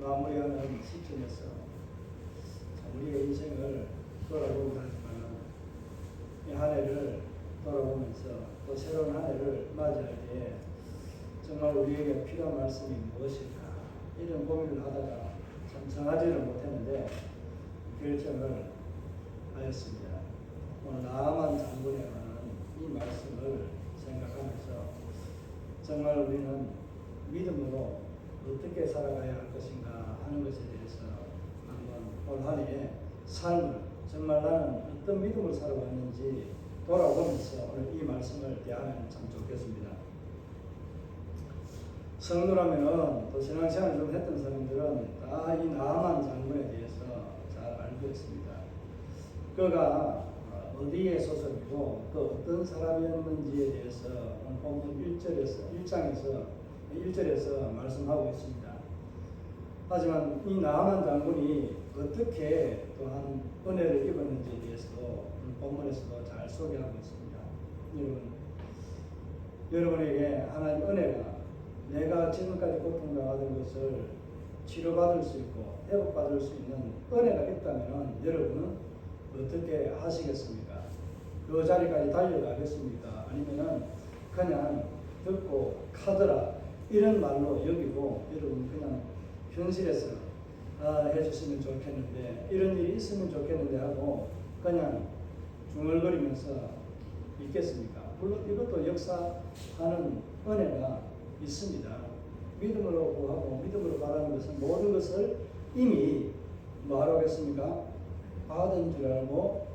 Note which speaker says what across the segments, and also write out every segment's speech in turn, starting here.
Speaker 1: 마무리하는 시점에서 우리의 인생을 돌아보고 하지만 이 한 해를 돌아보면서 또 새로운 한 해를 맞이할 때에 정말 우리에게 필요한 말씀이 무엇일까 이런 고민을 하다가 참 정하지를 못했는데 결정을 하였습니다. 오늘 나아만 장군에 관한 이 말씀을 생각하면서 정말 우리는 믿음으로 어떻게 살아가야 할 것인가 하는 것에 대해서 한번 올 한 해의 삶을 정말 나는 어떤 믿음을 살아왔는지 돌아보면서 오늘 이 말씀을 대하면 참 좋겠습니다. 성도라면 또 신앙생활을 좀 했던 사람들은 다 이 나아만 장군에 대해서 잘 알고 있습니다. 그가 어디에 소속이고 또 어떤 사람이었는지에 대해서 오늘 본문 1절에서 말씀하고 있습니다. 하지만 이 나아만 장군이 어떻게 또한 은혜를 입었는지에 대해서도 본문에서도 잘 소개하고 있습니다. 여러분에게 하나님 은혜가 내가 지금까지 고통당하던 것을 치료받을 수 있고 회복받을 수 있는 은혜가 있다면 여러분은 어떻게 하시겠습니까? 그 자리까지 달려가겠습니까? 아니면은 그냥 듣고 가더라 이런 말로 여기고 여러분 그냥 현실에서 해주시면 좋겠는데 이런 일이 있으면 좋겠는데 하고 그냥 중얼거리면서 있겠습니까? 물론 이것도 역사하는 은혜가 있습니다. 믿음으로 구하고 믿음으로 바라는 것은 모든 것을 이미 뭐하러 하겠습니까? 받은 줄 알고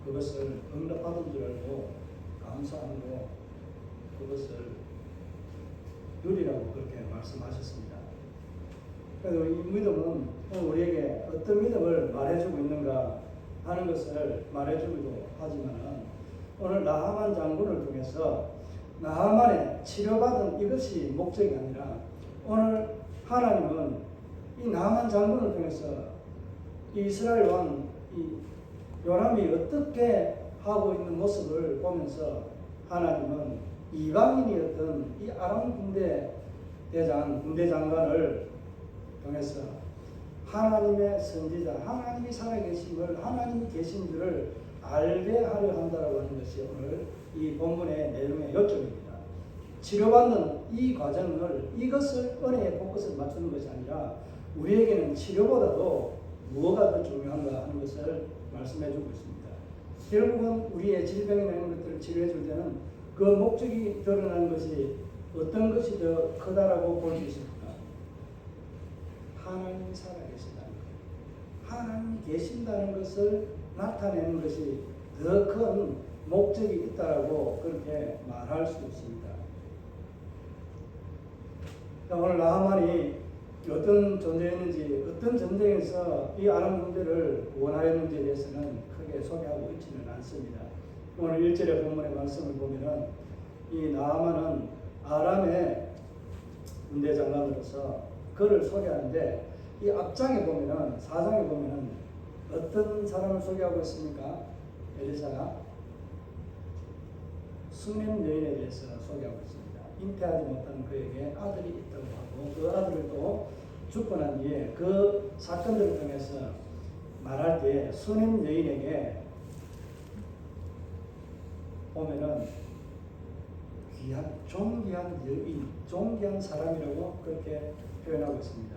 Speaker 1: 그것을 응답받은 줄 알고 감사함으로 그것을 누리라고 그렇게 말씀하셨습니다. 그래서 이 믿음은 우리에게 어떤 믿음을 말해주고 있는가 하는 것을 말해주기도 하지만 오늘 나하만 장군을 통해서 나하만의 치료받은 이것이 목적이 아니라 오늘 하나님은 이 나하만 장군을 통해서 이스라엘 왕 요람이 어떻게 하고 있는 모습을 보면서 하나님은 이방인이었던 이 아람 군대 장관을 통해서 하나님의 선지자, 하나님이 살아계심을, 하나님이 계신 줄을 알게 하려 한다고 하는 것이 오늘 이 본문의 내용의 요점입니다. 치료받는 이 과정을, 이것을 은혜의 포커스를 맞추는 것이 아니라 우리에게는 치료보다도 무엇가 더 중요한가 하는 것을 말씀해 주고 있습니다. 결국은 우리의 질병이나 이런 것들을 치료해 줄 때는 그 목적이 드러나는 것이 어떤 것이 더 크다라고 볼 수 있습니까? 하나님이 살아계신다는 것, 하나님이 계신다는 것을 나타내는 것이 더 큰 목적이 있다라고 그렇게 말할 수 있습니다. 오늘 나하만이 어떤 존재였는지, 어떤 전쟁에서 이 아람 군대를 원하였는지에 대해서는 크게 소개하고 있지는 않습니다. 오늘 1절의 본문의 말씀을 보면은 이 나하만은 아람의 군대 장관으로서 그를 소개하는데 이 앞장에 보면은 4장에 보면은 어떤 사람을 소개하고 있습니까? 엘리사가 수냄 여인에 대해서 소개하고 있습니다. 잉태하지 못한 그에게 아들이 있다고 하고 그 아들을 또 죽고 난 뒤에 그 사건들을 통해서 말할 때 수냄 여인에게 보면은 귀한, 존귀한 여인, 존귀한 사람이라고 그렇게 표현하고 있습니다.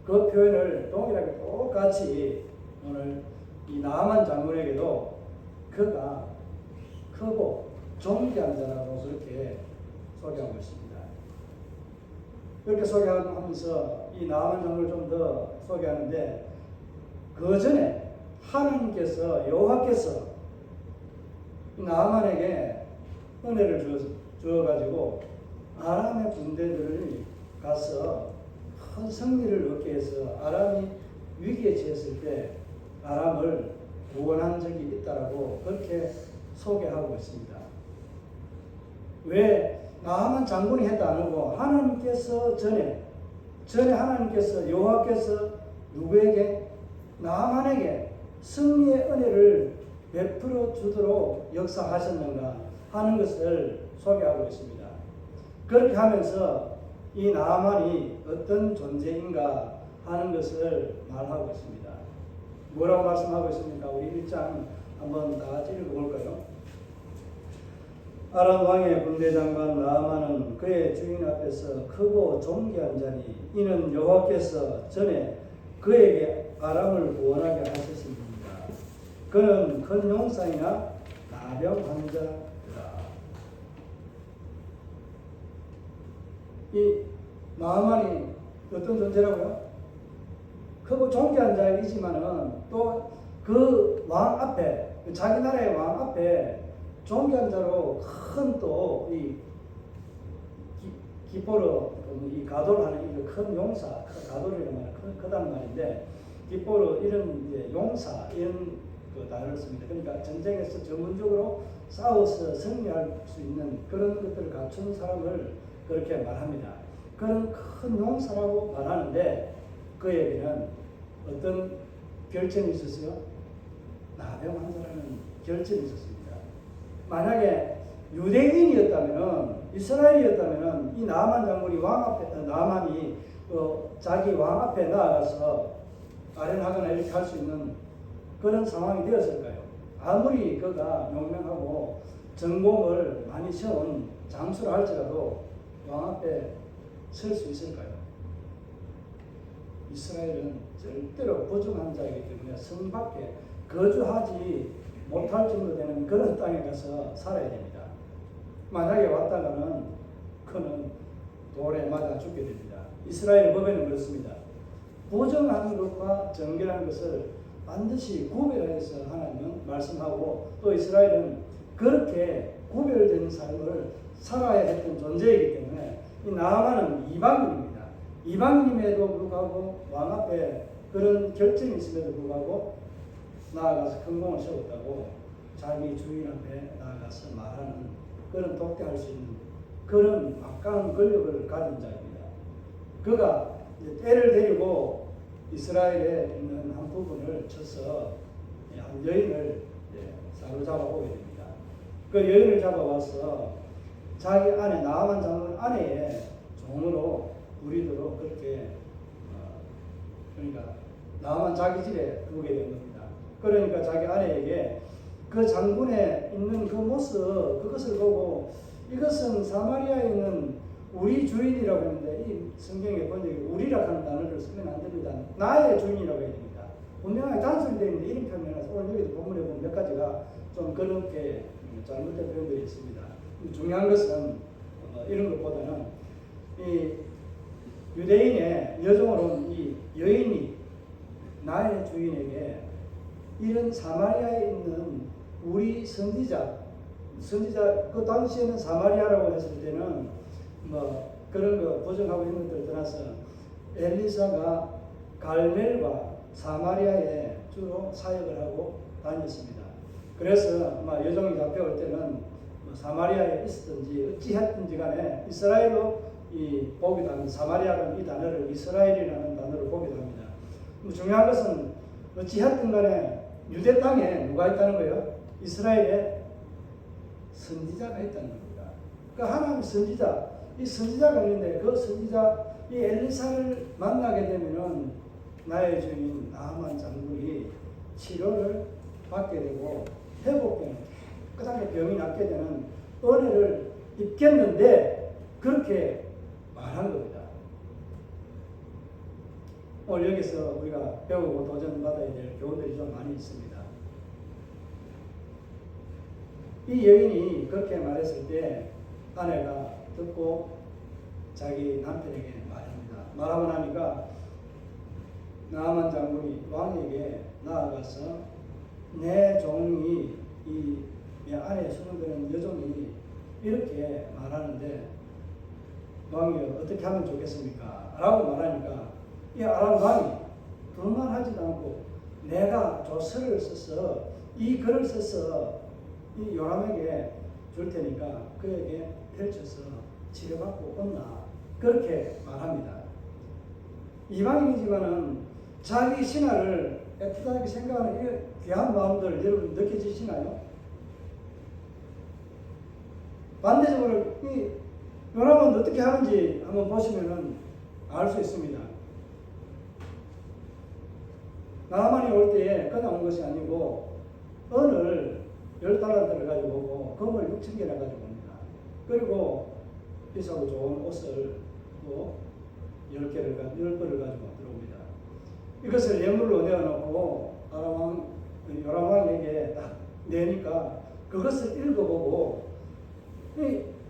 Speaker 1: 그 표현을 동일하게 똑같이 오늘 이 나하만 장군에게도 그가 크고 존귀한 자라고 그렇게 소개하고 있습니다. 그렇게 소개하면서 이 나하만 장군을 좀 더 소개하는데 그 전에 하나님께서 여호와께서 나하만에게 은혜를 주어가지고 아람의 군대들을 가서 큰 승리를 얻게 해서 아람이 위기에 처했을 때 아람을 구원한 적이 있다라고 그렇게 소개하고 있습니다. 왜 나하만 장군이 했다 안 하고 하나님께서 전에 하나님께서 여호와께서 누구에게? 나하만에게 승리의 은혜를 베풀어 주도록 역사하셨는가 하는 것을 소개하고 있습니다. 그렇게 하면서 이 나아만이 어떤 존재인가 하는 것을 말하고 있습니다. 뭐라고 말씀하고 있습니까? 우리 1장 한번 다 같이 읽어볼까요? 아람 왕의 군대장관 나아만은 그의 주인 앞에서 크고 존귀한 자니 이는 여호와께서 전에 그에게 아람을 구원하게 하셨습니다. 그는 큰 용사이나 나병 환자라. 이 나아만이 어떤 존재라고요? 크고 존귀한 자이지만은 또 그 왕 앞에, 자기 나라의 왕 앞에 존귀한 자로 큰 또 이 기포로 이 가돌하는 이 큰 용사, 가돌이라는 말은 크다는 말인데 기포로 이런 이제 용사 이런 그 단어를 씁니다. 그러니까 전쟁에서 전문적으로 싸워서 승리할 수 있는 그런 것들을 갖춘 사람을 그렇게 말합니다. 그런 큰 용사라고 말하는데 그에게는 어떤 결점이 있었어요? 나병 환자라는 결점이 있었습니다. 만약에 유대인이었다면은 이스라엘이었다면은 이 나아만 장군이 왕 앞에 나아만이 자기 왕 앞에 나아가서 아련하거나 이렇게 할 수 있는 그런 상황이 되었을까요? 아무리 그가 명명하고 전공을 많이 세운 장수라 할지라도 왕 앞에 설 수 있을까요? 이스라엘은 절대로 부정한 자이기 때문에 성 밖에 거주하지 못할 정도 되는 그런 땅에 가서 살아야 됩니다. 만약에 왔다가는 그는 돌에 맞아 죽게 됩니다. 이스라엘 법에는 그렇습니다. 부정한 것과 정결한 것을 반드시 구별해서 하나님은 말씀하고 또 이스라엘은 그렇게 구별된 삶을 살아야 했던 존재이기 때문에 이 나아만은 이방인입니다. 이방인임에도 불구하고 왕 앞에 그런 결점이 있음에도 불구하고 나아가서 큰 공을 세웠다고 자기 주인 앞에 나아가서 말하는 그런 독대할 수 있는 그런 막강한 권력을 가진 자입니다. 그가 이제 때를 데리고 이스라엘에 있는 한 부분을 쳐서 한 여인을 사로잡아 오게 됩니다. 그 여인을 잡아와서 자기 아내 나아만 장군 아내의 종으로 부리도록 그렇게 그러니까 나아만 자기 집에 두게 된 겁니다. 그러니까 자기 아내에게 그 장군에 있는 그 모습 그것을 보고 이것은 사마리아에 있는 우리 주인이라고 하는데 이 성경의 번역에 우리라 하는 단어를 쓰면 안 됩니다. 나의 주인이라고 해야 됩니다. 분명하게 단순히 되어 있는데 이름 표현해서 오늘 여기도 본문에 보면 몇 가지가 좀 그렇게 잘못된 표현들이 있습니다. 중요한 것은 이런 것보다는 이 유대인의 여종으로 온 이 여인이 나의 주인에게 이런 사마리아에 있는 우리 선지자 그 당시에는 사마리아라고 했을 때는 뭐 그런 거 부정하고 있는 것들을 떠나서 엘리사가 갈멜과 사마리아에 주로 사역을 하고 다녔습니다. 그래서 여종이 잡혀올 때는 사마리아에 있었든지 어찌했든지 간에 이스라엘로 이 보기도 합니다. 사마리아라는 이 단어를 이스라엘이라는 단어를 보기도 합니다. 중요한 것은 어찌했든 간에 유대 땅에 누가 있다는 거예요? 이스라엘에 선지자가 있다는 겁니다. 그러니까 하나님 선지자, 이 선지자가 있는데 그 선지자 이 엘리사를 만나게 되면은 나의 주인 나아만 장군이 치료를 받게 되고 회복되는 깨끗하게 병이 낫게 되는 은혜를 입겠는데 그렇게 말한 겁니다. 오늘 여기서 우리가 배우고 도전받아야 될 교훈들이 좀 많이 있습니다. 이 여인이 그렇게 말했을 때 아내가 듣고 자기 남편에게 말합니다. 말하고 나니까 나아만 장군이 왕에게 나아가서 내 종이 내 아내의 수능되는 여종이 이렇게 말하는데 왕이 어떻게 하면 좋겠습니까? 라고 말하니까 이 아람 왕이 두말하지도 않고 내가 조서를 써서 이 글을 써서 이 요람에게 줄 테니까 그에게 펼쳐서 치료받고 온나 그렇게 말합니다. 이방인이지만은 자기 신하를 애틋하게 생각하는 이 귀한 마음들 여러분 느껴지시나요? 반대적으로 이 요나만 어떻게 하는지 한번 보시면은 알 수 있습니다. 나만이 올 때에 그냥 온 것이 아니고 은을 10달란트를 가지고 오고 금을 6,000개나 가지고 옵니다. 그리고 비싸고 좋은 옷을 또 10벌을 가지고 들어옵니다. 이것을 예물로 내어놓고 요람왕에게 딱 내니까 그것을 읽어보고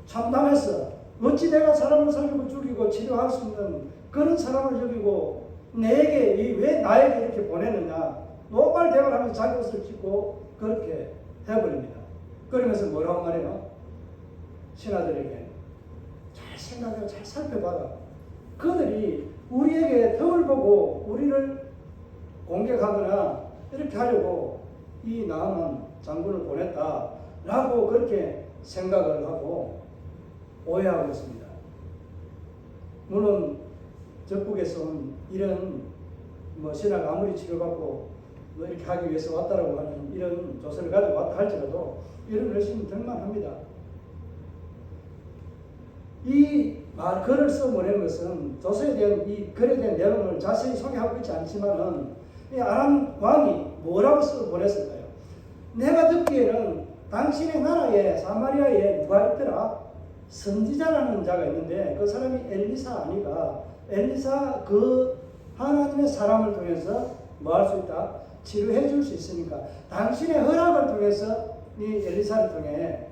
Speaker 1: 참담했어. 어찌 내가 사람을 살리고 죽이고 치료할 수 있는 그런 사람을 여기고 내게 왜 나에게 이렇게 보내느냐 노발대발 하면서 자기 옷을 찢고 그렇게 해버립니다. 그러면서 뭐라고 말해요? 신하들에게 잘 생각하고 잘 살펴봐라. 그들이 우리에게 덕을 보고 우리를 공격하거나 이렇게 하려고 이 나아만 장군을 보냈다라고 그렇게 생각을 하고 오해하고 있습니다. 물론 적국에서는 이런 신하가 아무리 치료받고 이렇게 하기 위해서 왔다라고 하는 이런 조서를 가지고 왔다 할지라도 이런 열심히 들만합니다. 이 글을 써보낸 것은 조서에 대한 이 글에 대한 내용을 자세히 소개하고 있지 않지만은 이 아람 왕이 뭐라고 써보냈을까요? 내가 듣기에는 당신의 나라에 사마리아에 누가 있더라? 선지자라는 자가 있는데 그 사람이 엘리사 아니가 엘리사 그 하나님의 사람을 통해서 뭐 할 수 있다? 치료해 줄 수 있으니까 당신의 허락을 통해서 이 엘리사를 통해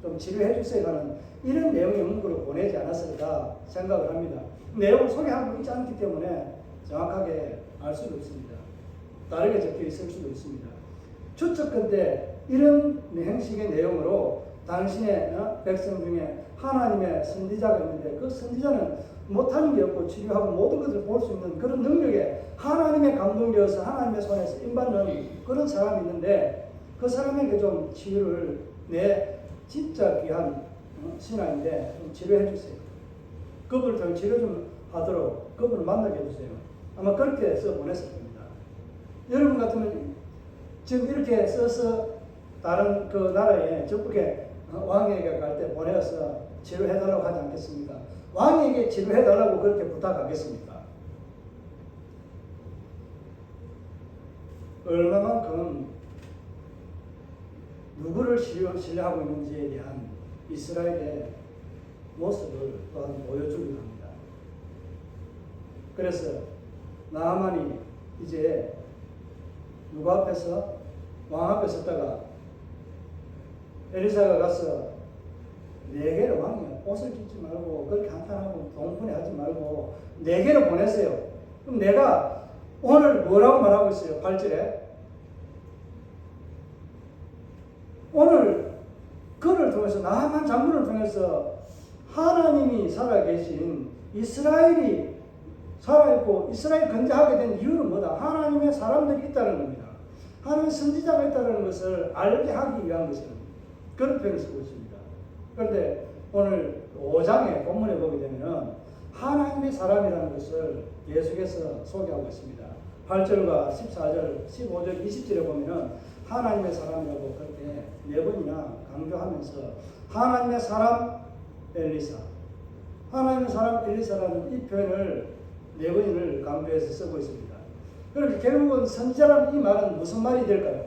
Speaker 1: 좀 치료해 주세요 하는 이런 내용의 문구를 보내지 않았을까 생각을 합니다. 내용을 소개하고 있지 않기 때문에 정확하게 알 수도 있습니다. 다르게 적혀 있을 수도 있습니다. 추측컨대 이런 행식의 내용으로 당신의 백성 중에 하나님의 선지자가 있는데 그 선지자는 못하는 게 없고 치료하고 모든 것을 볼 수 있는 그런 능력에 하나님의 감동되어서 하나님의 손에서 임받는 그런 사람이 있는데 그 사람에게 좀 치유를 내 진짜 귀한 신하인데 좀 치료해 주세요. 그분을 좀 치료 좀 하도록 그분을 만나게 해주세요. 아마 그렇게 써 보냈을 겁니다. 여러분 같으면 지금 이렇게 써서 다른 그 나라에 적국에 왕에게 갈 때 보내서 치료해달라고 하지 않겠습니까? 왕에게 치료해달라고 그렇게 부탁하겠습니까? 얼마만큼 누구를 신뢰하고 있는지에 대한 이스라엘의 모습을 또한 보여주기도 합니다. 그래서 나아만이 이제 누구 앞에서? 왕 앞에 섰다가 엘리사가 가서 내게로 왕이야. 옷을 찢지 말고 그렇게 한탄하고 동분해하지 말고 내게로 보내세요. 그럼 내가 오늘 뭐라고 말하고 있어요? 8절에 오늘 그를 통해서 나아만 장군을 통해서 하나님이 살아계신 이스라엘이 살아있고 이스라엘 건재하게 된 이유는 뭐다? 하나님의 사람들이 있다는 겁니다. 하나님의 선지자가 있다는 것을 알게 하기 위한 것입니다. 그런 표현을 쓰고 있습니다. 그런데 오늘 5장의 본문에 보게 되면 하나님의 사람이라는 것을 계속해서 소개하고 있습니다. 8절과 14절, 15절, 20절에 보면 하나님의 사람이라고 그렇게 4번이나 강조하면서 하나님의 사람 엘리사, 하나님의 사람 엘리사라는 이 표현을 4번을 강조해서 쓰고 있습니다. 그렇게 결국은 선지자라는 이 말은 무슨 말이 될까요?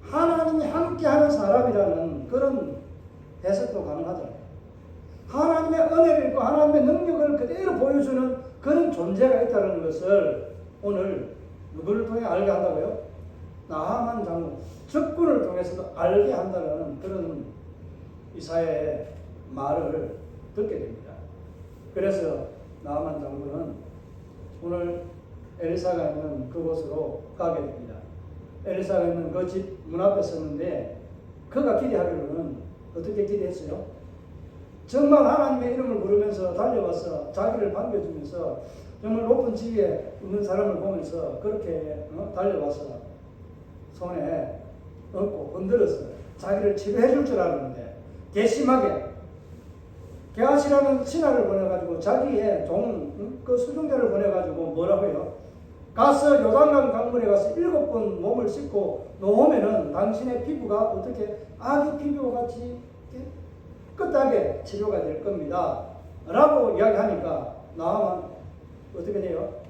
Speaker 1: 하나님이 함께하는 사람이라는 그런 해석도 가능하잖아요. 하나님의 은혜를 있고 하나님의 능력을 그대로 보여주는 그런 존재가 있다는 것을 오늘 누구를 통해 알게 한다고요? 나아만 장군, 적군을 통해서도 알게 한다는 그런 이사야의 말을 듣게 됩니다. 그래서 나아만 장군은 오늘 엘리사가 있는 그곳으로 가게 됩니다. 엘리사가 있는 그 집 문 앞에 섰는데 그가 기대하기로는 어떻게 기대했어요? 정말 하나님의 이름을 부르면서 달려와서 자기를 반겨주면서 정말 높은 지위에 있는 사람을 보면서 그렇게 달려와서 손에 얹고 흔들어서 자기를 치료해 줄 줄 알았는데 괘씸하게 게하시라는 신하를 보내가지고 자기의 그 수종자를 보내가지고 뭐라고 해요? 가서 요단강 강물에 가서 7번 몸을 씻고 놓으면은 당신의 피부가 어떻게 아기 피부와 같이 깨끗하게 치료가 될 겁니다. 라고 이야기하니까 나아만 어떻게 돼요?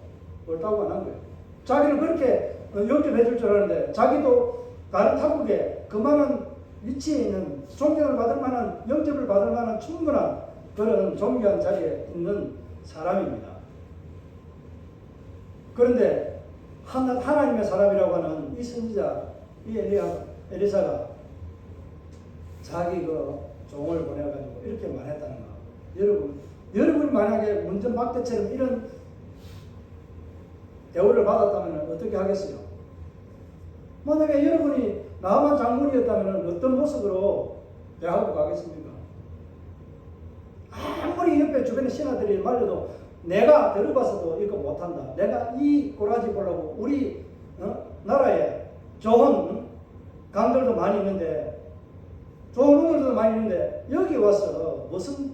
Speaker 1: 옳다고 안 한 거예요. 자기는 그렇게 영접해 줄 줄 알았는데 자기도 다른 타국에 그만한 위치에 있는 존경을 받을 만한 영접을 받을 만한 충분한 그런 존귀한 자리에 있는 사람입니다. 그런데 하나님의 사람이라고 하는 이 선지자 이 엘리사가 자기 그 종을 보내가지고 이렇게 말했다는 거. 여러분이 만약에 문전박대처럼 이런 대우를 받았다면 어떻게 하겠어요? 만약에 여러분이 나만 장군이었다면 어떤 모습으로 대하고 가겠습니까? 아무리 옆에 주변의 신하들이 말려도 내가 들어봐서도 이거 못한다. 내가 이 꼬라지 보려고 우리 나라에 좋은 강들도 많이 있는데 좋은 우물도 많이 있는데 여기 와서 무슨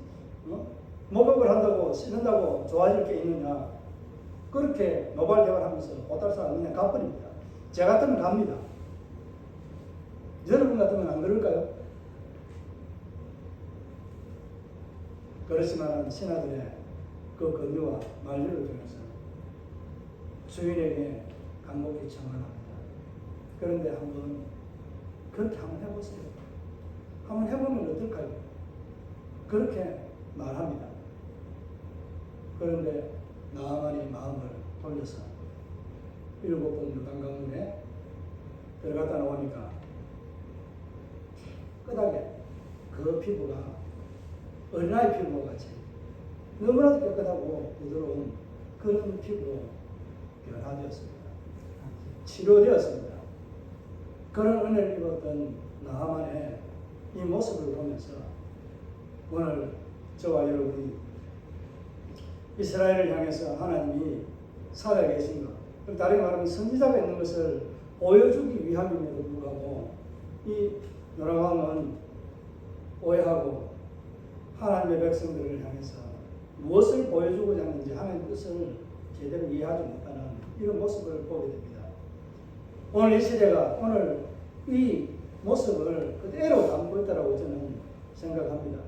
Speaker 1: 목욕을 한다고 씻는다고 좋아질 게 있느냐. 그렇게 노발대화를 하면서 보탈사가 그냥 가버립니다. 제 같으면 갑니다. 여러분 같으면 안 그럴까요? 그렇지만 신하들의 그 권유와 만류를 통해서 주인에게 간곡히 청하합니다. 그런데 그렇게 한번 해보세요. 한번 해보면 어떨까요? 그렇게 말합니다. 그런데 나아만이 마음을 돌려서 7번 요단강물에 들어갔다 나오니까 깨끗하게 그 피부가 어린아이 피부와 같이 너무나도 깨끗하고 부드러운 그런 피부로 변화되었습니다. 치료되었습니다. 그런 은혜를 입었던 나아만의 이 모습을 보면서 오늘 저와 여러분이 이스라엘을 향해서 하나님이 살아계신 것, 다른 말하면 선지자가 있는 것을 보여주기 위함임에도 불구하고 이 요람왕은 오해하고 하나님의 백성들을 향해서 무엇을 보여주고자 하는지 하나님의 뜻을 제대로 이해하지 못하는 이런 모습을 보게 됩니다. 오늘 이 시대가 오늘 이 모습을 그대로 담고 있다고 저는 생각합니다.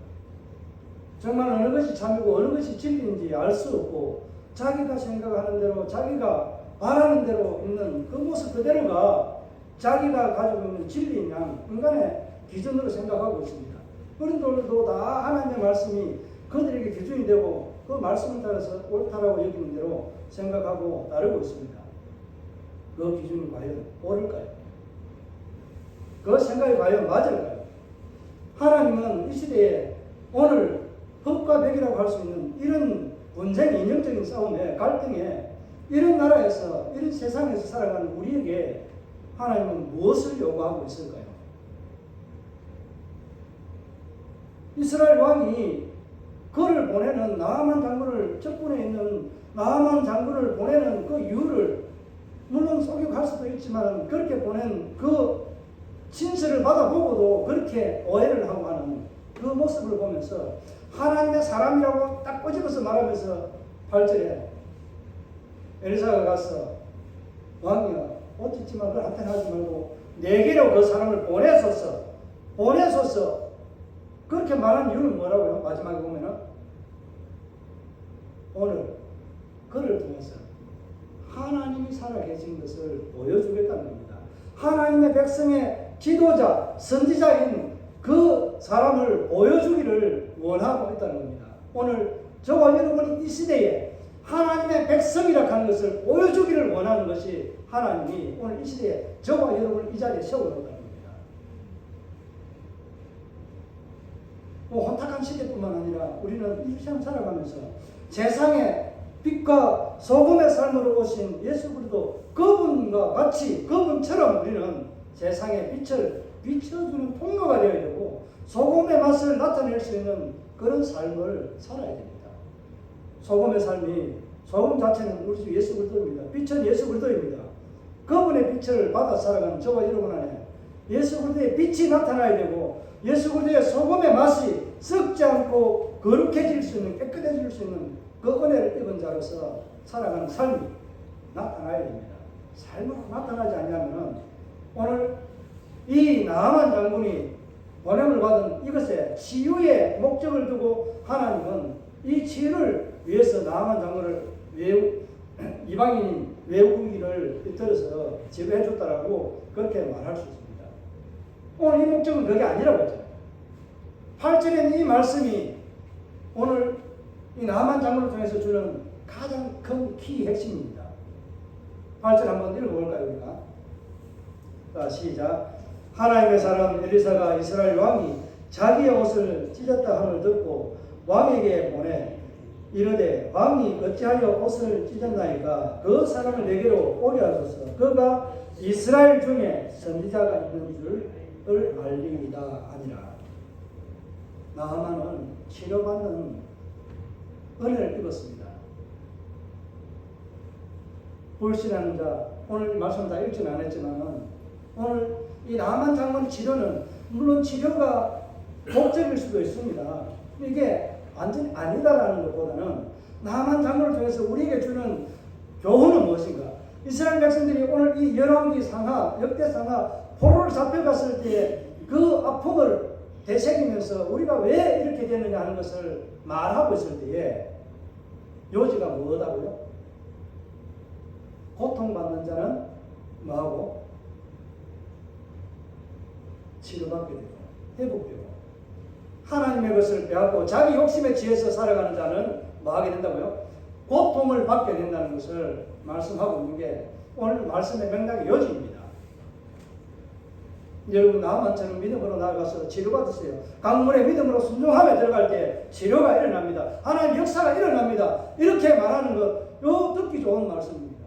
Speaker 1: 정말 어느 것이 참이고 어느 것이 진리인지 알 수 없고 자기가 생각하는 대로 자기가 말하는 대로 있는 그 모습 그대로가 자기가 가지고 있는 진리인 양 인간의 기준으로 생각하고 있습니다. 그런들도 다 하나님의 말씀이 그들에게 기준이 되고 그 말씀을 따라서 옳다라고 여기는 대로 생각하고 따르고 있습니다. 그 기준이 과연 옳을까요? 그 생각이 과연 맞을까요? 하나님은 이 시대에 오늘 흑과 백이라고 할 수 있는 이런 분쟁, 인형적인 싸움에 갈등에 이런 나라에서 이런 세상에서 살아가는 우리에게 하나님은 무엇을 요구하고 있을까요? 이스라엘 왕이 그를 보내는 나아만 장군을 적군에 있는 나아만 장군을 보내는 그 이유를 물론 속여갈 수도 있지만 그렇게 보낸 그 진술을 받아보고도 그렇게 오해를 하고 하는 그 모습을 보면서 하나님의 사람이라고 딱 꼬집어서 말하면서 8절에 엘리사가 가서 왕이여 옷 찢지만 그걸 한탄 하지 말고 내게로 그 사람을 보내소서 그렇게 말하는 이유는 뭐라고요? 마지막에 보면은 오늘 그를 통해서 하나님이 살아계신 것을 보여주겠다는 겁니다. 하나님의 백성의 지도자, 선지자인 그 사람을 보여주기를 원하고 있다는 겁니다. 오늘 저와 여러분이 이 시대에 하나님의 백성이라 하는 것을 보여주기를 원하는 것이 하나님이 오늘 이 시대에 저와 여러분을 이 자리에 세워놓았다는 겁니다. 혼탁한 시대뿐만 아니라 우리는 이 세상 살아가면서 세상의 빛과 소금의 삶으로 오신 예수 그리스도 그분과 같이 그분처럼 우리는 세상의 빛을 비춰주는 통로가 되어야 되고 소금의 맛을 나타낼 수 있는 그런 삶을 살아야 됩니다. 소금의 삶이 소금 자체는 우리 주 예수 그리스도입니다. 빛은 예수 그리스도입니다. 그분의 빛을 받아 살아가는 저와 여러분 안에 예수 그리스도의 빛이 나타나야 되고 예수 그리스도의 소금의 맛이 썩지 않고 거룩해질 수 있는 깨끗해질 수 있는 그 은혜를 입은 자로서 살아가는 삶이 나타나야 됩니다. 삶으로 나타나지 않으면 오늘 이 나아만 장군이 보냄을 받은 이것에 치유의 목적을 두고 하나님은 이 치유를 위해서 나아만 장로를 이방인 외국인을 들어서 제거해 줬다라고 그렇게 말할 수 있습니다. 오늘 이 목적은 그게 아니라고 했잖아요. 8절에 이 말씀이 오늘 이 나만 장로를 통해서 주는 가장 큰 키 핵심입니다. 8절 한번 읽어볼까요, 우리가? 자, 시작. 하나님의 사람 엘리사가 이스라엘 왕이 자기의 옷을 찢었다 함을 듣고 왕에게 보내 이르되 왕이 어찌하여 옷을 찢었나이까 그 사람을 내게로 오게 하소서. 그가 이스라엘 중에 선지자가 있는 줄을 알리이다 아니라. 나하만은 치료받는 은혜를 입었습니다. 불신하는 자, 오늘 말씀 다 읽지는 않았지만은 오늘 이 나하만 장군 치료는 물론 치료가 목적일 수도 있습니다. 이게 완전히 아니다라는 것보다는 나하만 장군을 통해서 우리에게 주는 교훈은 무엇인가? 이스라엘 백성들이 오늘 이 열왕기 상하, 역대 상하 포로를 잡혀갔을 때 그 아픔을 되새기면서 우리가 왜 이렇게 됐느냐 하는 것을 말하고 있을 때에 요지가 뭐다고요? 고통받는 자는 뭐하고? 치료받게 되고 회복되고 하나님의 것을 빼앗고 자기 욕심에 취해서 살아가는 자는 뭐하게 된다고요? 고통을 받게 된다는 것을 말씀하고 있는 게 오늘 말씀의 맥락의 요지입니다. 여러분 나만처럼 믿음으로 나아가서 치료받으세요. 강물의 믿음으로 순종하며 들어갈 때 치료가 일어납니다. 하나님 역사가 일어납니다. 이렇게 말하는 것, 요 듣기 좋은 말씀입니다.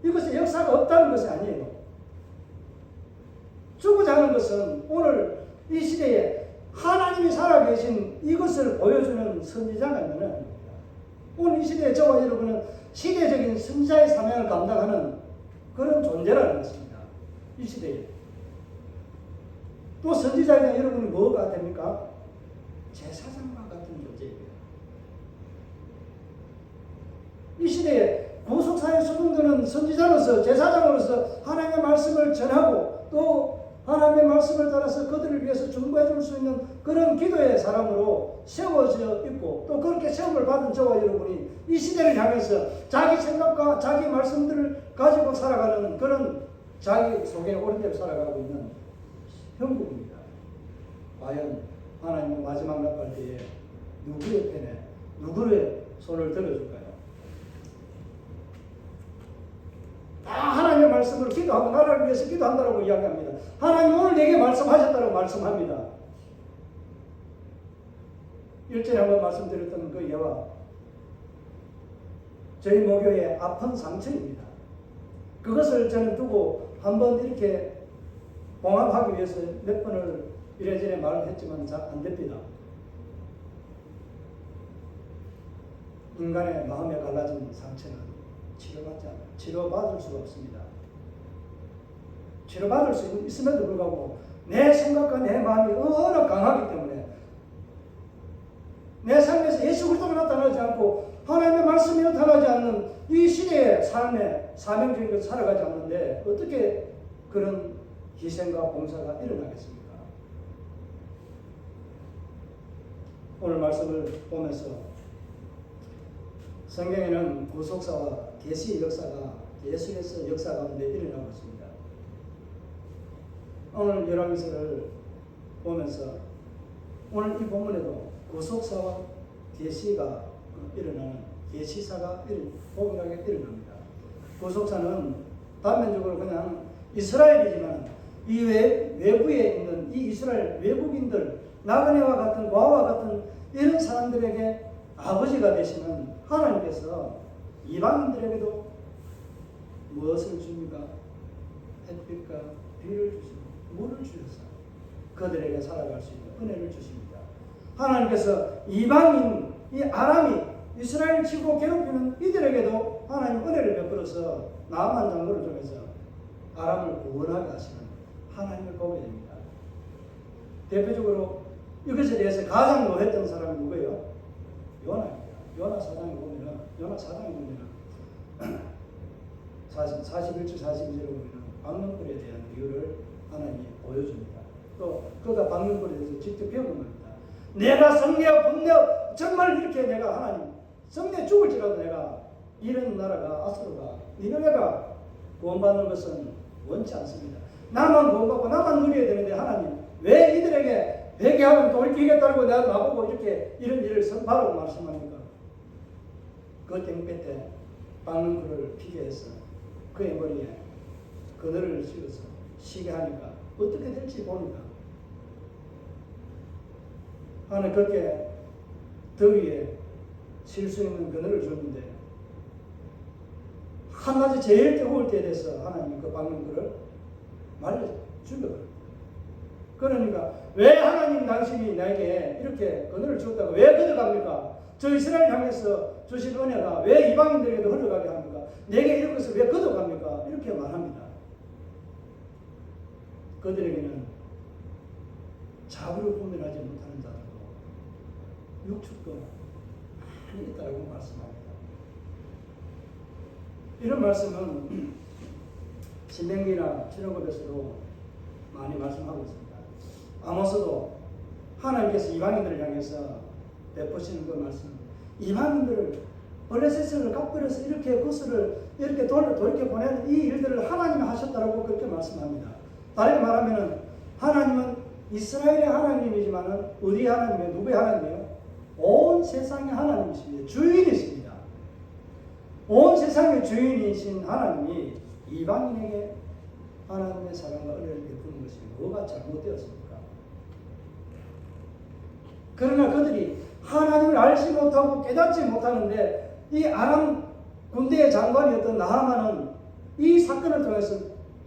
Speaker 1: 이것의 역사가 없다는 것이 아니에요. 주고자 하는 것은 오늘 이 시대에 하나님이 살아계신 이것을 보여주는 선지자가 있는 겁니다. 오늘 이 시대에 저와 여러분은 시대적인 선지자의 사명을 감당하는 그런 존재라는 것입니다. 이 시대에. 또 선지자에 대한 여러분이 뭐가 됩니까? 제사장과 같은 존재입니다. 이 시대에 구속사에 수동되는 선지자로서 제사장으로서 하나님의 말씀을 전하고 또 하나님의 말씀을 따라서 그들을 위해서 중보해 줄 수 있는 그런 기도의 사람으로 세워져 있고 또 그렇게 세움을 받은 저와 여러분이 이 시대를 향해서 자기 생각과 자기 말씀들을 가지고 살아가는 그런 자기 속에 옳은 대로 살아가고 있는 형국입니다. 과연 하나님은 마지막 날갈 때에 누구의 편에 누구의 손을 들어줄까요? 다 하나님의 말씀을 기도하고 나라를 위해서 기도한다고 이야기합니다. 하나님 오늘 내게 말씀하셨다고 말씀합니다. 1절에 한번 말씀드렸던 그 예와 저희 모교의 아픈 상처입니다. 그것을 저는 두고 한번 이렇게 봉합하기 위해서 몇 번을 이래저래 말을 했지만 잘 안 됩니다. 인간의 마음에 갈라진 상처는 치료받지 않아요. 치료받을 수가 없습니다. 치료받을 수 있음에도 불구하고 내 생각과 내 마음이 워낙 강하기 때문에 내 삶에서 예수 그리스도가 나타나지 않고 하나님의 말씀이 나타나지 않는 이 시대의 삶의 사명적인 것을 살아가지 않는데 어떻게 그런 희생과 봉사가 일어나겠습니까? 오늘 말씀을 보면서 성경에는 구속사와 계시의 역사가 예수께서 역사 가운데 일어나고 있습니다. 오늘 열왕기서를 보면서 오늘 이 본문에도 구속사와 계시가 일어나는 계시사가 복음하게 일어납니다. 구속사는 단면적으로 그냥 이스라엘이지만 이 외부에 있는 이 이스라엘 외국인들 나그네와 같은 고아와 같은 이런 사람들에게 아버지가 되시는 하나님께서 이방인들에게도 무엇을 줍니까? 햇빛과 비를 주시고 물을 주셔서 그들에게 살아갈 수 있는 은혜를 주십니다. 하나님께서 이방인 이 아람이 이스라엘 치고 괴롭히는 이들에게도 하나님 은혜를 베풀어서 나아만 장로를 통해서 아람을 구원하게 하시는 하나님을 보게 됩니다. 대표적으로 이것에 대해서 가장 노했던 사람이 누구예요? 요나입니다. 요나 사장에 보면은 41절 42절에 보면은 박명불에 대한 이유를 하나님이 보여줍니다. 또 그가 방문거리에 대해서 직접 배우는 겁니다. 내가 성내와 분내와 정말 이렇게 내가 하나님 성내 죽을지라도 내가 이런 나라가 아수르가 니느웨가 구원받는 것은 원치 않습니다. 나만 구원받고 나만 누려야 되는데 하나님 왜 이들에게 회개하면 돌이키겠다고 내가 나보고 이렇게 이런 일을 선포하라고 말씀합니까? 그 땡볕에 방문거리를 피게 해서 그의 머리에 그늘을 씌워서 쉬게 하니까 어떻게 될지 보니까 하나님 그렇게 더위에 쉴 수 있는 그늘을 줬는데 한낮에 제일 뜨거울 때에 대해서 하나님 그 방문거리를 말려 죽여버려요. 그러니까 왜 하나님 당신이 나에게 이렇게 그늘을 주었다고 왜 거둬갑니까? 저 이스라엘 향해서 주신 은혜가 왜 이방인들에게도 흘러가게 합니까? 내게 이런 것을 왜 거둬갑니까? 이렇게 말합니다. 그들에게는 자부를 분별하지 못하는 자들도 육축도 많이 있다고 말씀합니다. 이런 말씀은 신명기나 출애굽에서도 많이 말씀하고 있습니다. 아모스도 하나님께서 이방인들을 향해서 베푸시는 그 말씀, 이방인들을 블레셋을 깎으려서 이렇게 구슬을 이렇게 돌이켜 보내는 이 일들을 하나님이 하셨다라고 그렇게 말씀합니다. 다르게 말하면 하나님은 이스라엘의 하나님이지만은 어디 하나님이에요? 누구의 하나님이에요? 온 세상의 하나님이십니다. 주인이십니다. 온 세상의 주인이신 하나님이 이방인에게 하나님의 사랑과 은혜를 베푸는 것이 뭐가 잘못되었습니까? 그러나 그들이 하나님을 알지 못하고 깨닫지 못하는데 이 아람 군대의 장관이었던 나하만은 이 사건을 통해서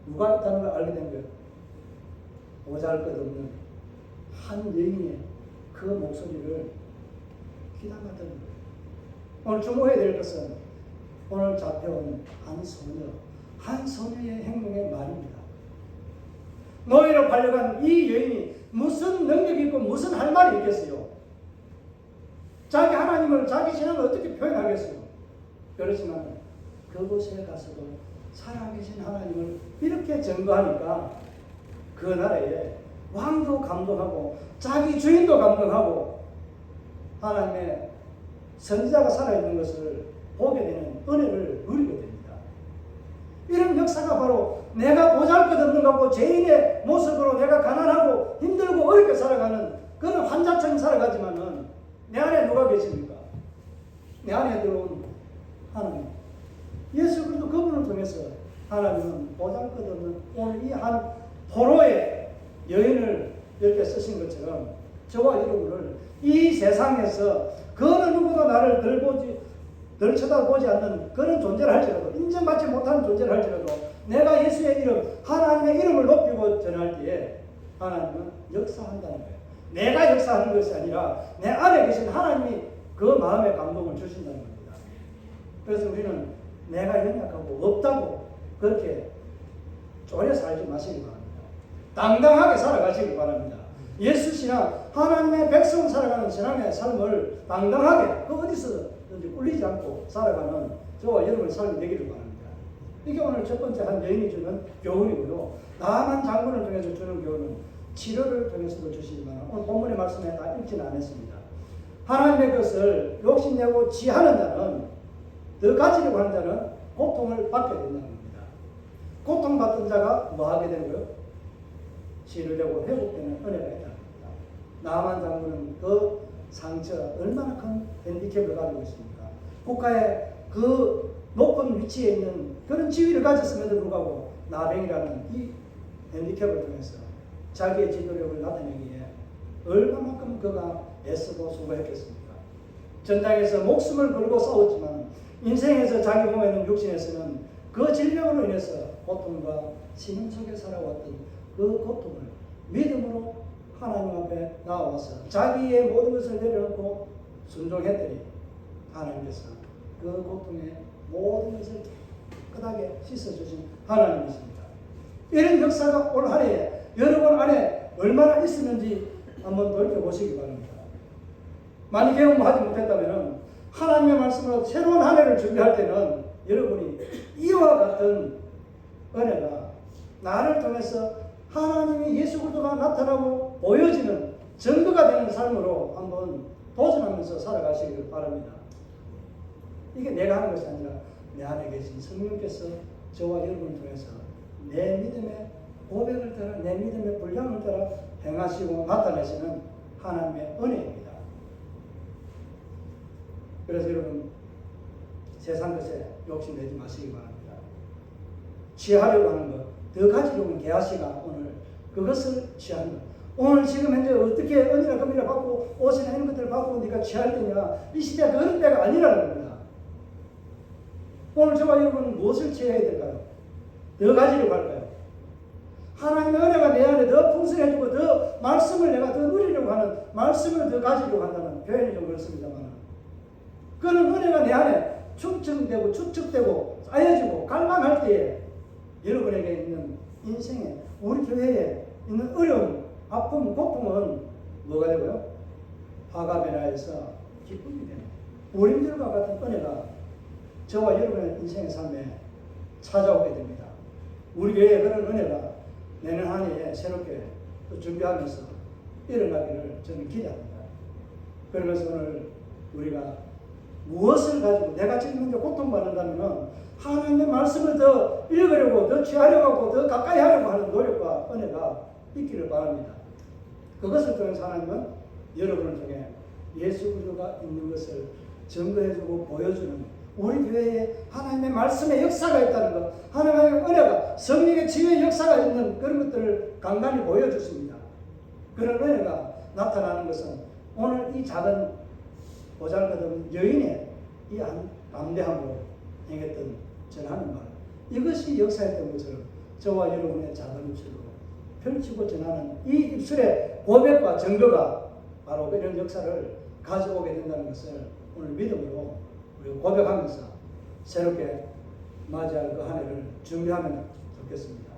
Speaker 1: 누가 있다는 걸 알게 된 거예요. 보잘것없는 한 여인의 그 목소리를 귀담았던 거예요. 오늘 주목해야 될 것은 오늘 잡혀온 한 소녀의 행동의 말입니다. 노예로 팔려간 이 여인이 무슨 능력이 있고 무슨 할 말이 있겠어요? 자기 하나님을 자기 신앙을 어떻게 표현하겠어요? 그렇지만 그곳에 가서도 살아계신 하나님을 이렇게 증거하니까 그 나라에 왕도 감동하고 자기 주인도 감동하고 하나님의 선지자가 살아있는 것을 보게 되는 은혜를 누리게 됩니다. 이런 역사가 바로 내가 보잘것없는 거고 죄인의 모습으로 내가 가난하고 힘들고 어렵게 살아가는 그런 환자처럼 살아가지만은 내 안에 누가 계십니까? 내 안에 들어온 하나님. 예수 그리스도 그분을 통해서 하나님은 보잘것없는 오늘 이 한 포로의 여인을 이렇게 쓰신 것처럼 저와 여러분을 이 세상에서 그 어느 누구도 나를 덜 쳐다보지 않는 그런 존재를 할지라도 인정받지 못하는 존재를 할지라도 내가 예수의 이름 하나님의 이름을 높이고 전할 때에 하나님은 역사한다는 거예요. 내가 역사하는 것이 아니라 내 안에 계신 하나님이 그 마음의 감동을 주신다는 겁니다. 그래서 우리는 내가 연약하고 없다고 그렇게 쪼려 살지 마시기 바랍니다. 당당하게 살아가시기 바랍니다. 예수 신앙, 하나님의 백성 살아가는 신앙의 삶을 당당하게 그 어디서든지 꿀리지 않고 살아가는 저와 여러분의 삶이 되기를 바랍니다. 이게 오늘 첫 번째 한 여인이 주는 교훈이고요. 나만 장군을 통해서 주는 교훈은 치료를 통해서도 주시지만 오늘 본문의 말씀에 다 읽지는 않았습니다. 하나님의 것을 욕심내고 지하는 자는 더 가지려고 하는 자는 고통을 받게 된다는 겁니다. 고통받던 자가 뭐 하게 되는 거예요? 치료되고 회복되는 은혜가 있다는 겁니다. 나만 장군은 그 상처 얼마나 큰 핸디캡을 가지고 있습니까? 국가의 그 높은 위치에 있는 그런 지위를 가졌음에도 불구하고 나병이라는 이 핸디캡을 통해서 자기의 지도력을 나타내기에 얼마만큼 그가 애쓰고 수고했겠습니까? 전장에서 목숨을 걸고 싸웠지만 인생에서 자기 몸에는 육신에서는 그 질병으로 인해서 고통과 신음 속에 살아왔던 그 고통을 믿음으로 하나님 앞에 나와서 자기의 모든 것을 내려놓고 순종했더니 하나님께서 그 고통의 모든 것을 깨끗하게 씻어주신 하나님이십니다. 이런 역사가 올 한 해에 여러분 안에 얼마나 있었는지 한번 돌이켜보시기 바랍니다. 많이 경험하지 못했다면 하나님의 말씀으로 새로운 한 해를 준비할 때는 여러분이 이와 같은 은혜가 나를 통해서 하나님이 예수 그리스도가 나타나고 보여지는 증거가 되는 삶으로 한번 도전하면서 살아가시길 바랍니다. 이게 내가 하는 것이 아니라 내 안에 계신 성령께서 저와 여러분을 통해서 내 믿음의 고백을 따라 내 믿음의 분량을 따라 행하시고 나타내시는 하나님의 은혜입니다. 그래서 여러분 세상 것에 욕심내지 마시기 바랍니다. 취하려고 하는 것, 더 가지려고 하는 개아시가 오늘 그것을 취하는 것. 오늘 지금 현재 어떻게 은이나 금이나 받고 옷이나 이런 것들을 받고 네가 취할 때냐, 이 시대가 그런 때가 아니라는 겁니다. 오늘 저와 여러분은 무엇을 취해야 될까요? 더 가지려고 할까요? 하나님의 은혜가 내 안에 더 풍성해지고 더 말씀을 내가 더 누리려고 하는, 말씀을 더 가지려고 한다는 표현이 좀 그렇습니다만, 그런 은혜가 내 안에 충청되고 축적되고 쌓여지고 갈망할 때에 여러분에게 있는 인생에, 우리 교회에 있는 어려움, 아픔, 고통은 뭐가 되고요? 화가 변화해서 기쁨이 됩니다. 우림들과 같은 은혜가 저와 여러분의 인생의 삶에 찾아오게 됩니다. 우리 교회에 그런 은혜가 내년 한 해에 새롭게 또 준비하면서 일어나기를 저는 기대합니다. 그러면서 오늘 우리가 무엇을 가지고 내가 지금 현재 고통받는다면 하나님의 말씀을 더 읽으려고, 더 취하려고 하고, 더 가까이 하려고 하는 노력과 은혜가 있기를 바랍니다. 그것을 통해서 하나님은 여러분을 통해 예수 그리스도가 있는 것을 증거해주고 보여주는 우리 교회에 하나님의 말씀의 역사가 있다는 것, 하나님의 은혜가, 성령의 지혜의 역사가 있는 그런 것들을 간간히 보여줬습니다. 그런 은혜가 나타나는 것은 오늘 이 작은 보잘것없는 여인의 이 담대함으로 행했던 전하는 말, 이것이 역사했던 것처럼 저와 여러분의 작은 입술로 펼치고 전하는 이 입술의 고백과 증거가 바로 이런 역사를 가져오게 된다는 것을 오늘 믿음으로 우리가 고백하면서 새롭게 맞이할 그 한 해를 준비하면 좋겠습니다.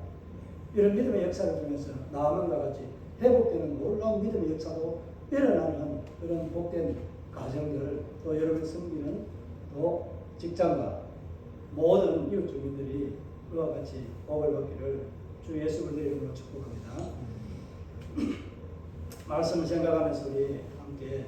Speaker 1: 이런 믿음의 역사를 통해서 나아만과 같이 회복되는 놀라운 믿음의 역사도 일어나는 그런 복된 가정들, 또 여러분이 섬기는 또 직장과 모든 이웃 주민들이 그와 같이 복을 받기를 주 예수 그리스도의 이름으로 축복합니다. 말씀을 생각하면서 우리 함께